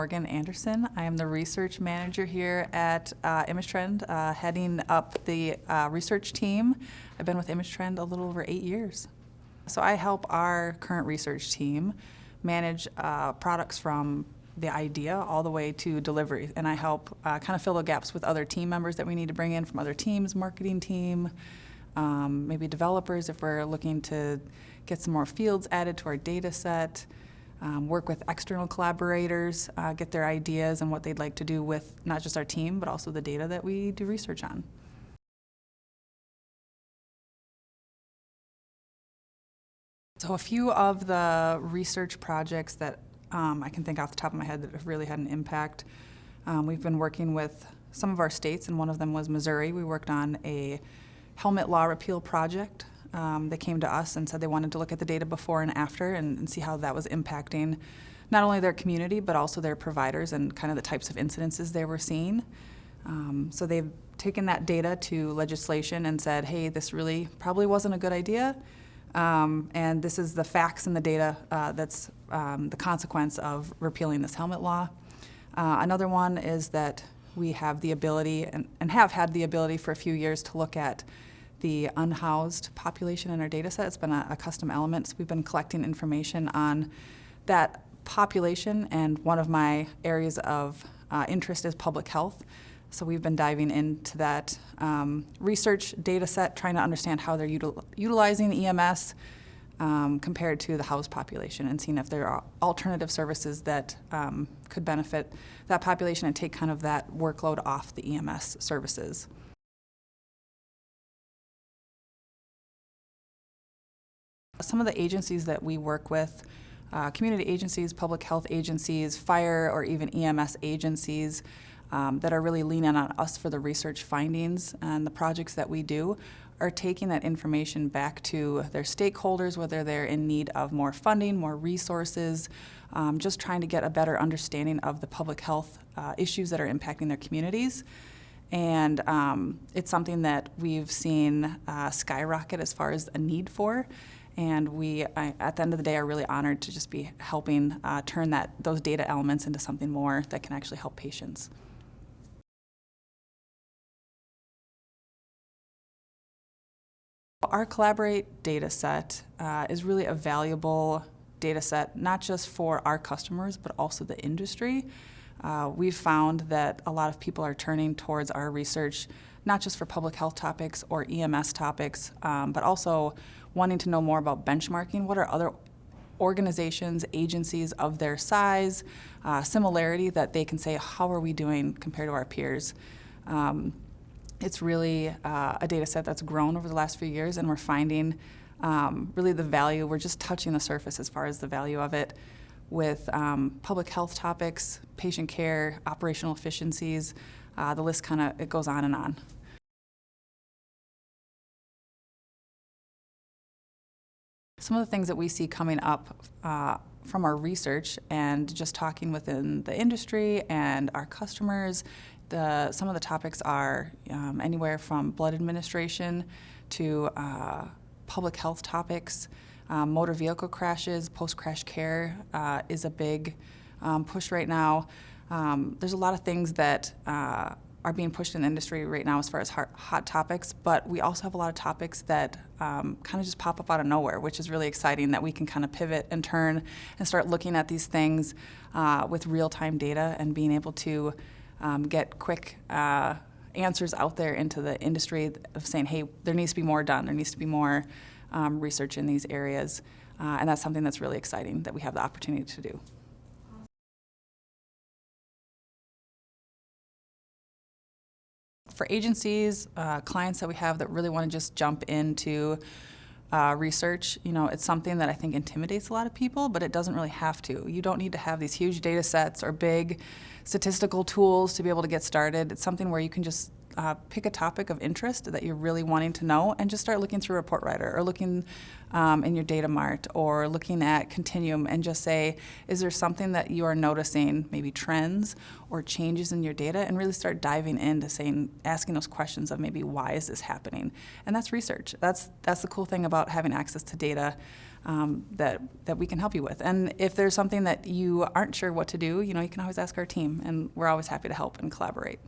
Morgan Anderson. I am the research manager here at ImageTrend, heading up the research team. I've been with ImageTrend a little over 8 years. So I help our current research team manage products from the idea all the way to delivery, and I help kind of fill the gaps with other team members that we need to bring in from other teams, marketing team, maybe developers if we're looking to get some more fields added to our data set, work with external collaborators, get their ideas and what they'd like to do with not just our team, but also the data that we do research on. So a few of the research projects that I can think off the top of my head that have really had an impact. We've been working with some of our states, and one of them was Missouri. We worked on a helmet law repeal project. They came to us and said they wanted to look at the data before and after and see how that was impacting not only their community, but also their providers and kind of the types of incidences they were seeing. So they've taken that data to legislation and said, hey, this really probably wasn't a good idea. And this is the facts and the data that's the consequence of repealing this helmet law. Another one is that we have the ability and have had the ability for a few years to look at the unhoused population in our data set. It's been a custom element. So we've been collecting information on that population, and one of my areas of interest is public health. So we've been diving into that research data set, trying to understand how they're utilizing EMS compared to the housed population, and seeing if there are alternative services that could benefit that population and take kind of that workload off the EMS services. Some of the agencies that we work with, community agencies, public health agencies, fire, or even EMS agencies, that are really leaning on us for the research findings and the projects that we do, are taking that information back to their stakeholders, whether they're in need of more funding, more resources, just trying to get a better understanding of the public health issues that are impacting their communities. And it's something that we've seen skyrocket as far as a need for. And we, at the end of the day, are really honored to just be helping turn those data elements into something more that can actually help patients. Our Collaborate data set is really a valuable data set, not just for our customers, but also the industry. We've found that a lot of people are turning towards our research, not just for public health topics or EMS topics, but also wanting to know more about benchmarking. What are other organizations, agencies of their size, similarity that they can say, how are we doing compared to our peers? It's really a data set that's grown over the last few years, and we're finding really the value. We're just touching the surface as far as the value of it with public health topics, patient care, operational efficiencies. The list it goes on and on. Some of the things that we see coming up from our research and just talking within the industry and our customers, some of the topics are anywhere from blood administration to public health topics. Motor vehicle crashes, post-crash care is a big push right now. There's a lot of things that are being pushed in the industry right now as far as hot topics, but we also have a lot of topics that kind of just pop up out of nowhere, which is really exciting that we can kind of pivot and turn and start looking at these things with real-time data and being able to get quick answers out there into the industry of saying, hey, there needs to be more done, there needs to be more research in these areas, and that's something that's really exciting that we have the opportunity to do. For agencies, clients that we have that really want to just jump into research, it's something that I think intimidates a lot of people, but it doesn't really have to. You don't need to have these huge data sets or big statistical tools to be able to get started. It's something where you can just pick a topic of interest that you're really wanting to know and just start looking through Report Writer or looking in your data mart or looking at Continuum and just say, is there something that you are noticing, maybe trends or changes in your data, and really start diving into asking those questions of maybe why is this happening? And that's research. That's the cool thing about having access to data that we can help you with. And if there's something that you aren't sure what to do, you can always ask our team, and we're always happy to help and collaborate.